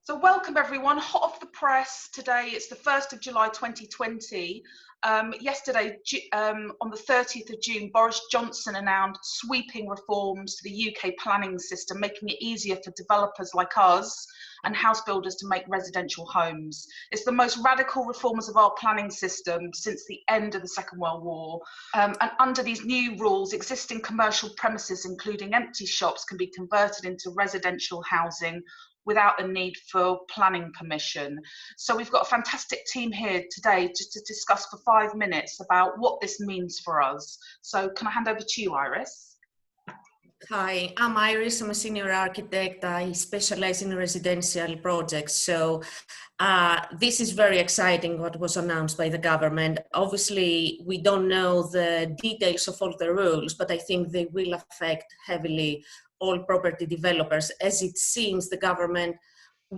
So welcome everyone, hot off the press today. It's the 1st of July 2020. Yesterday, on the 30th of June, Boris Johnson announced sweeping reforms to the UK planning system, making it easier for developers like us and house builders to make residential homes. It's the most radical reforms of our planning system since the end of the Second World War. And under these new rules, existing commercial premises, including empty shops, can be converted into residential housing without the need for planning permission. So we've got a fantastic team here today just to discuss for 5 minutes about what this means for us. So can I hand over to you, Iris? Hi, I'm Iris. I'm a senior architect. I specialize in residential projects. So this is very exciting what was announced by the government. Obviously, we don't know the details of all the rules, but I think they will affect heavily all property developers, as it seems the government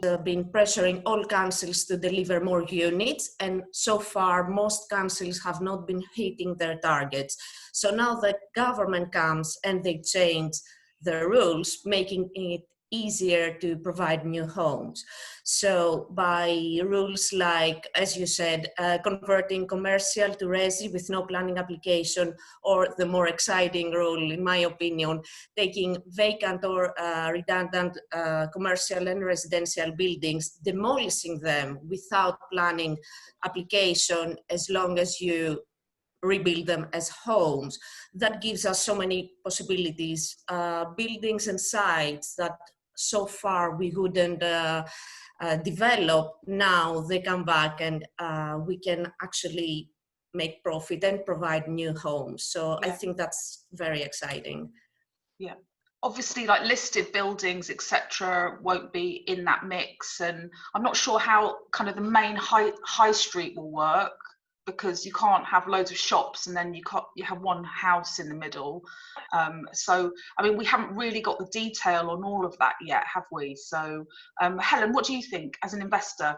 has been pressuring all councils to deliver more units, and so far most councils have not been hitting their targets. So now the government comes and they change the rules, making it easier to provide new homes. So by rules like, as you said, converting commercial to resi with no planning application, or the more exciting rule, in my opinion, taking vacant or redundant commercial and residential buildings, demolishing them without planning application as long as you rebuild them as homes. That gives us so many possibilities, buildings and sites that so far we wouldn't develop. Now they come back and we can actually make profit and provide new homes. So yeah. I think that's very exciting. Yeah. Obviously, like listed buildings, etc., won't be in that mix, and I'm not sure how kind of the main high street will work, because you can't have loads of shops and then you have one house in the middle. So, I mean, we haven't really got the detail on all of that yet, have we? So, Helen, what do you think as an investor?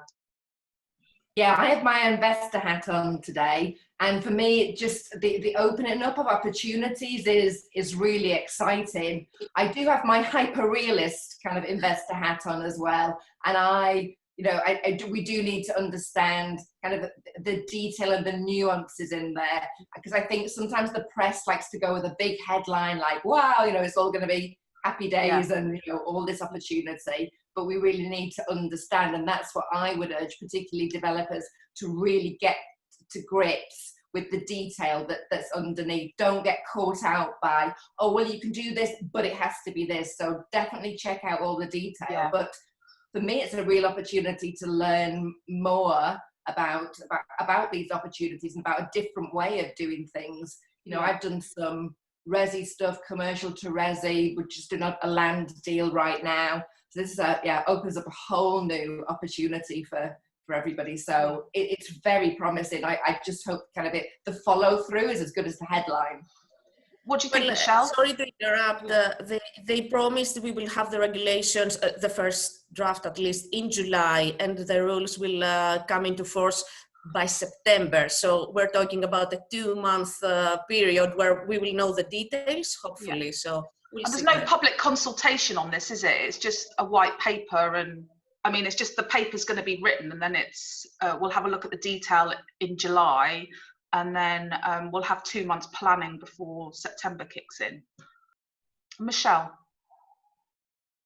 Yeah, I have my investor hat on today. And for me, just the opening up of opportunities is really exciting. I do have my hyper-realist kind of investor hat on as well. And we do need to understand kind of the detail and the nuances in there, because I think sometimes the press likes to go with a big headline like, wow, it's all going to be happy days, yeah, and all this opportunity. But we really need to understand, and that's what I would urge, particularly developers, to really get to grips with the detail that's underneath. Don't get caught out by, oh, well, you can do this, but it has to be this. So definitely check out all the detail. Yeah. But for me, it's a real opportunity to learn more about these opportunities and about a different way of doing things. Yeah. I've done some resi stuff, commercial to resi. We're just doing a land deal right now. So this is opens up a whole new opportunity for everybody. So it's very promising. I just hope the follow through is as good as the headline. What do you think, Michelle? Sorry to interrupt. They promised we will have the regulations, the first draft at least, in July, and the rules will come into force by September. So we're talking about a 2-month period where we will know the details, hopefully. Yeah. So and there's no public consultation on this, is it? It's just a white paper, and I mean, it's just the paper's going to be written, and then we'll have a look at the detail in July. And then we'll have 2 months planning before September kicks in. Michelle?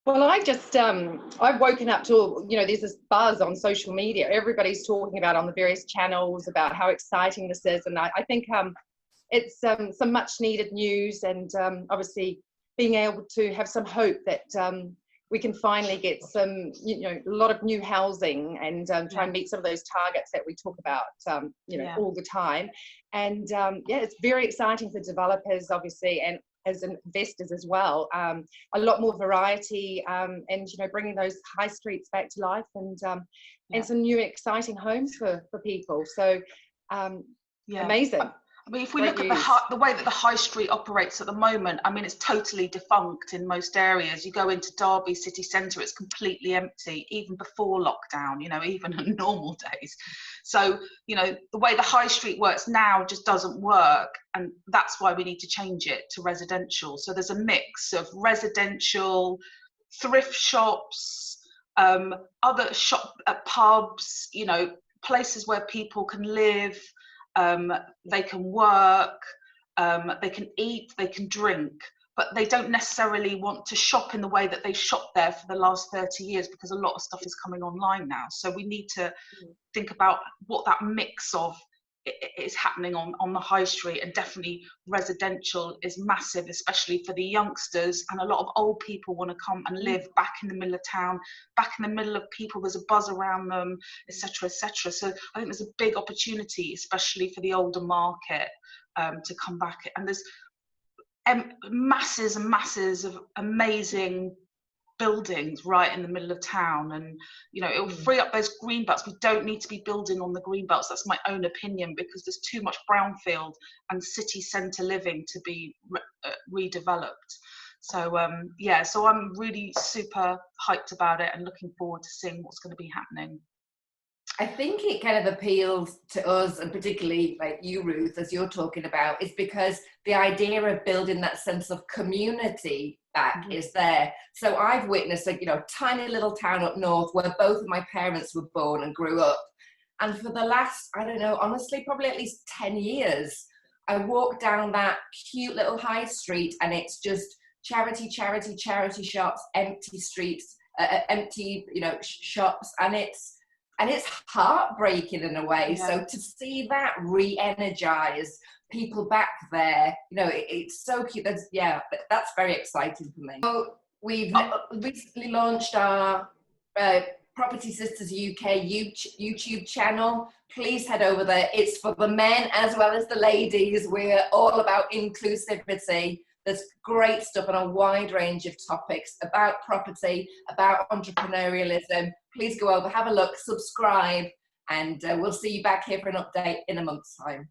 Well, I've woken up to, there's this buzz on social media. Everybody's talking about on the various channels about how exciting this is. And I think it's some much needed news, and obviously being able to have some hope that we can finally get some, a lot of new housing and try and meet some of those targets that we talk about, all the time. And it's very exciting for developers, obviously, and as investors as well. A lot more variety, and bringing those high streets back to life, and some new exciting homes for people. So amazing. I mean, if we look at the way that the high street operates at the moment, I mean, it's totally defunct in most areas. You go into Derby city centre, it's completely empty, even before lockdown, even on normal days. So, the way the high street works now just doesn't work. And that's why we need to change it to residential. So there's a mix of residential, thrift shops, other pubs, you know, places where people can live, they can work, they can eat, they can drink, but they don't necessarily want to shop in the way that they've shopped there for the last 30 years, because a lot of stuff is coming online now. So we need to think about what that mix of is happening on the high street, and definitely residential is massive, especially for the youngsters, and a lot of old people want to come and live back in the middle of town, back in the middle of people, there's a buzz around them, etc., etc. So I think there's a big opportunity, especially for the older market, to come back. And there's masses and masses of amazing buildings right in the middle of town, and you know, it will free up those green belts. We don't need to be building on the green belts. That's my own opinion, because there's too much brownfield and city centre living to be redeveloped. So yeah, so I'm really super hyped about it and looking forward to seeing what's going to be happening. I think it kind of appeals to us, and particularly like you, Ruth, as you're talking about, is because the idea of building that sense of community back is there. So I've witnessed a, you know, tiny little town up north where both of my parents were born and grew up. And for the last, I don't know, honestly, probably at least 10 years, I walk down that cute little high street and it's just charity shops, empty streets, empty, you know, shops, and it's heartbreaking in a way. Yeah. So to see that re-energize people back there, you know, it's so cute. That's very exciting for me. So we've recently launched our Property Sisters UK YouTube channel. Please head over there. It's for the men as well as the ladies. We're all about inclusivity. There's great stuff on a wide range of topics about property, about entrepreneurialism. Please go over, have a look, subscribe, and we'll see you back here for an update in a month's time.